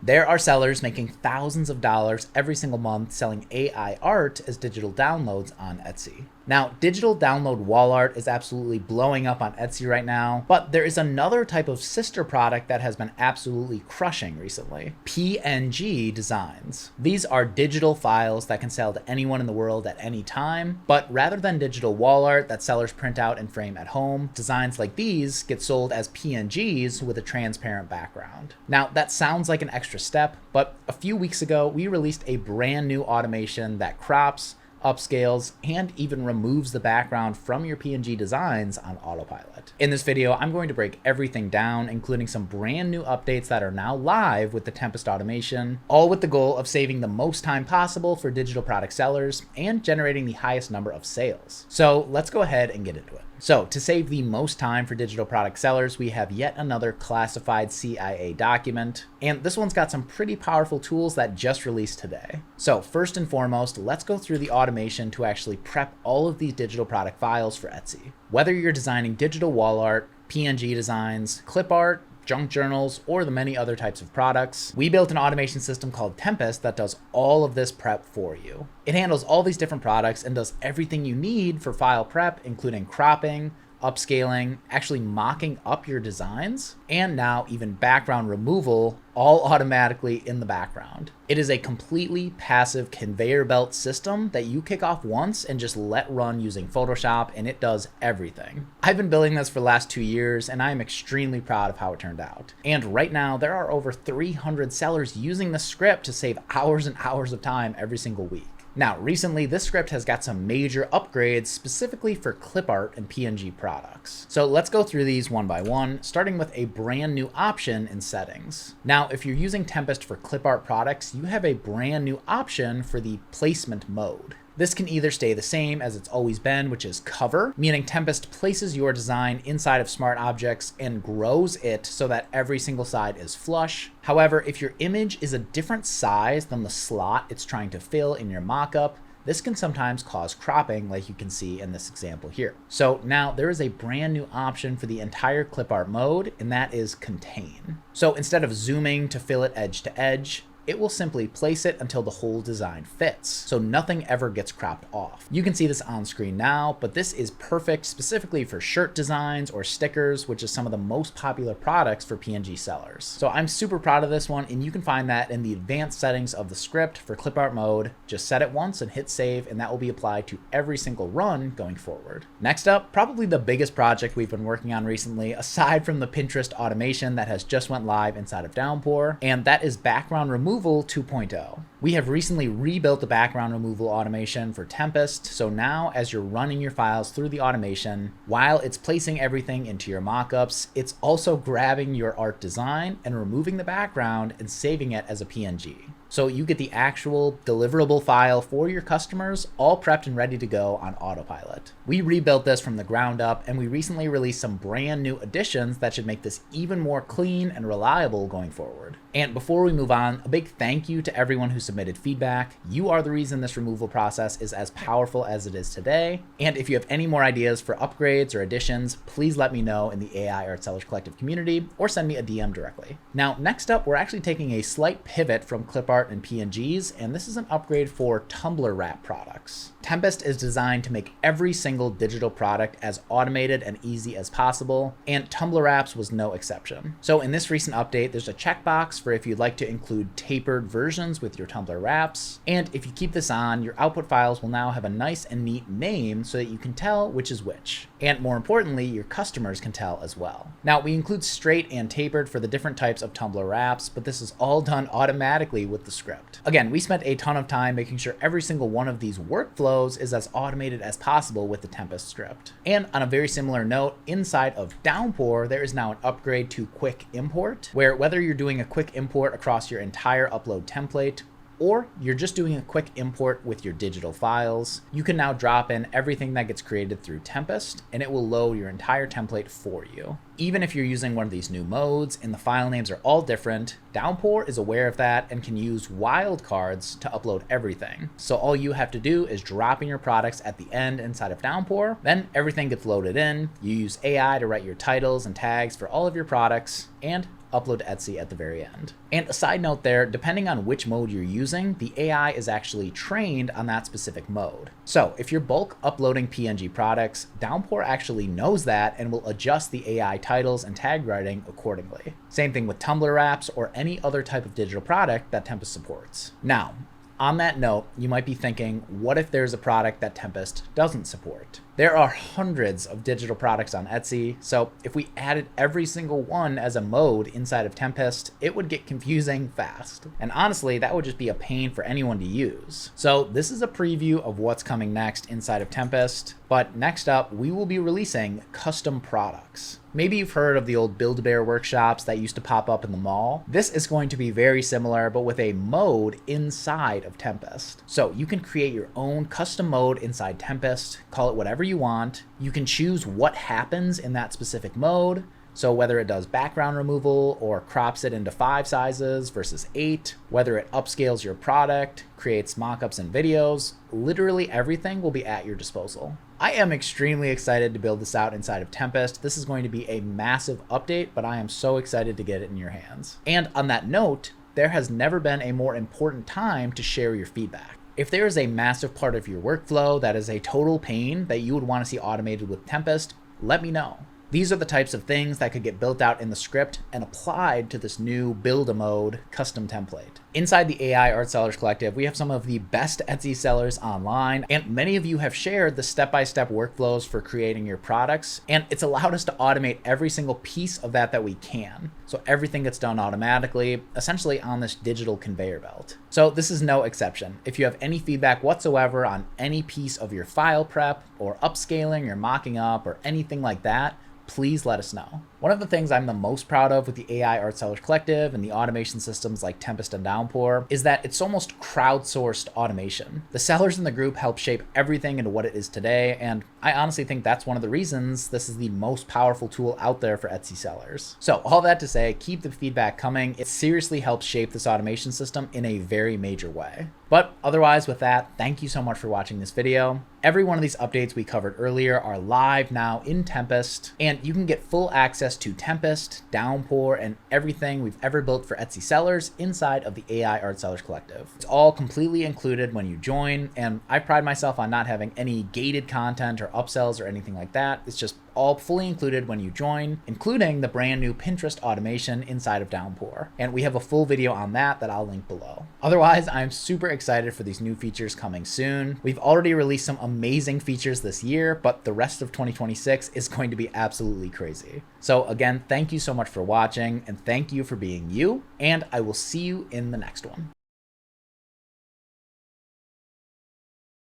There are sellers making thousands of dollars every single month selling AI art as digital downloads on Etsy. Now, digital download wall art is absolutely blowing up on Etsy right now, but there is another type of sister product that has been absolutely crushing recently: PNG designs. These are digital files that can sell to anyone in the world at any time, but rather than digital wall art that sellers print out and frame at home, designs like these get sold as PNGs with a transparent background. Now, that sounds like an extra step, but a few weeks ago, we released a brand new automation that crops, upscales, and even removes the background from your PNG designs on autopilot. In this video, I'm going to break everything down, including some brand new updates that are now live with the Tempest automation, all with the goal of saving the most time possible for digital product sellers and generating the highest number of sales. So let's go ahead and get into it. So to save the most time for digital product sellers, we have yet another classified CIA document, and this one's got some pretty powerful tools that just released today. So first and foremost, let's go through the automation to actually prep all of these digital product files for Etsy. Whether you're designing digital wall art, PNG designs, clip art, junk journals, or the many other types of products, we built an automation system called Tempest that does all of this prep for you. It handles all these different products and does everything you need for file prep, including cropping, upscaling, actually mocking up your designs, and now even background removal, all automatically in the background. It is a completely passive conveyor belt system that you kick off once and just let run using Photoshop, and it does everything. I've been building this for the last 2 years, and I am extremely proud of how it turned out. And right now, there are over 300 sellers using the script to save hours and hours of time every single week. Now, recently, this script has got some major upgrades specifically for clip art and PNG products. So let's go through these one by one, starting with a brand new option in settings. Now, if you're using Tempest for clip art products, you have a brand new option for the placement mode. This can either stay the same as it's always been, which is cover, meaning Tempest places your design inside of smart objects and grows it so that every single side is flush. However, if your image is a different size than the slot it's trying to fill in your mockup, this can sometimes cause cropping, like you can see in this example here. So now there is a brand new option for the entire clip art mode, and that is contain. So instead of zooming to fill it edge to edge, it will simply place it until the whole design fits, so nothing ever gets cropped off. You can see this on screen now, but this is perfect specifically for shirt designs or stickers, which is some of the most popular products for PNG sellers. So I'm super proud of this one, and you can find that in the advanced settings of the script for clip art mode. Just set it once and hit save, and that will be applied to every single run going forward. Next up, probably the biggest project we've been working on recently, aside from the Pinterest automation that has just went live inside of Downpour, and that is background removal 2.0. We have recently rebuilt the background removal automation for Tempest, so now as you're running your files through the automation, while it's placing everything into your mockups, it's also grabbing your art design and removing the background and saving it as a PNG. So you get the actual deliverable file for your customers, all prepped and ready to go on autopilot. We rebuilt this from the ground up, and we recently released some brand new additions that should make this even more clean and reliable going forward. And before we move on, a big thank you to everyone who submitted feedback. You are the reason this removal process is as powerful as it is today. And if you have any more ideas for upgrades or additions, please let me know in the AI Art Sellers Collective community or send me a DM directly. Now, next up, we're actually taking a slight pivot from clip art and PNGs, and this is an upgrade for Tumbler wrap products. Tempest is designed to make every single digital product as automated and easy as possible, and Tumbler wraps was no exception. So in this recent update, there's a checkbox for if you'd like to include tapered versions with your Tumbler wraps, and if you keep this on, your output files will now have a nice and neat name so that you can tell which is which. And more importantly, your customers can tell as well. Now, we include straight and tapered for the different types of Tumbler wraps, but this is all done automatically with the script. Again, we spent a ton of time making sure every single one of these workflows is as automated as possible with the Tempest script. And on a very similar note, inside of Downpour, there is now an upgrade to Quick Import, where whether you're doing a quick import across your entire upload template, or you're just doing a quick import with your digital files, you can now drop in everything that gets created through Tempest, and it will load your entire template for you. Even if you're using one of these new modes and the file names are all different, Downpour is aware of that and can use wildcards to upload everything. So all you have to do is drop in your products at the end inside of Downpour, then everything gets loaded in, you use AI to write your titles and tags for all of your products, and upload to Etsy at the very end. And a side note there, depending on which mode you're using, the AI is actually trained on that specific mode. So if you're bulk uploading PNG products, Downpour actually knows that and will adjust the AI titles and tag writing accordingly. Same thing with Tumbler wraps or any other type of digital product that Tempest supports. Now, on that note, you might be thinking, what if there's a product that Tempest doesn't support? There are hundreds of digital products on Etsy, so if we added every single one as a mode inside of Tempest, it would get confusing fast. And honestly, that would just be a pain for anyone to use. So this is a preview of what's coming next inside of Tempest, but next up, we will be releasing custom products. Maybe you've heard of the old Build-A-Bear workshops that used to pop up in the mall. This is going to be very similar, but with a mode inside of Tempest. So you can create your own custom mode inside Tempest, call it whatever you want. You can choose what happens in that specific mode. So whether it does background removal or crops it into 5 sizes versus 8, whether it upscales your product, creates mockups and videos, literally everything will be at your disposal. I am extremely excited to build this out inside of Tempest. This is going to be a massive update, but I am so excited to get it in your hands. And on that note, there has never been a more important time to share your feedback. If there is a massive part of your workflow that is a total pain that you would want to see automated with Tempest, let me know. These are the types of things that could get built out in the script and applied to this new build-a-mode custom template. Inside the AI Art Sellers Collective, we have some of the best Etsy sellers online, and many of you have shared the step-by-step workflows for creating your products, and it's allowed us to automate every single piece of that we can. So everything gets done automatically, essentially on this digital conveyor belt. So this is no exception. If you have any feedback whatsoever on any piece of your file prep or upscaling or mocking up or anything like that, please let us know. One of the things I'm the most proud of with the AI Art Sellers Collective and the automation systems like Tempest and Downpour is that it's almost crowdsourced automation. The sellers in the group help shape everything into what it is today, and I honestly think that's one of the reasons this is the most powerful tool out there for Etsy sellers. So all that to say, keep the feedback coming. It seriously helps shape this automation system in a very major way. But otherwise with that, thank you so much for watching this video. Every one of these updates we covered earlier are live now in Tempest, and you can get full access to Tempest, Downpour, and everything we've ever built for Etsy sellers inside of the AI Art Sellers Collective. It's all completely included when you join, and I pride myself on not having any gated content or upsells or anything like that. It's just all fully included when you join, including the brand new Pinterest automation inside of Downpour. And we have a full video on that I'll link below. Otherwise, I'm super excited for these new features coming soon. We've already released some amazing features this year, but the rest of 2026 is going to be absolutely crazy. So again, thank you so much for watching, and thank you for being you, and I will see you in the next one.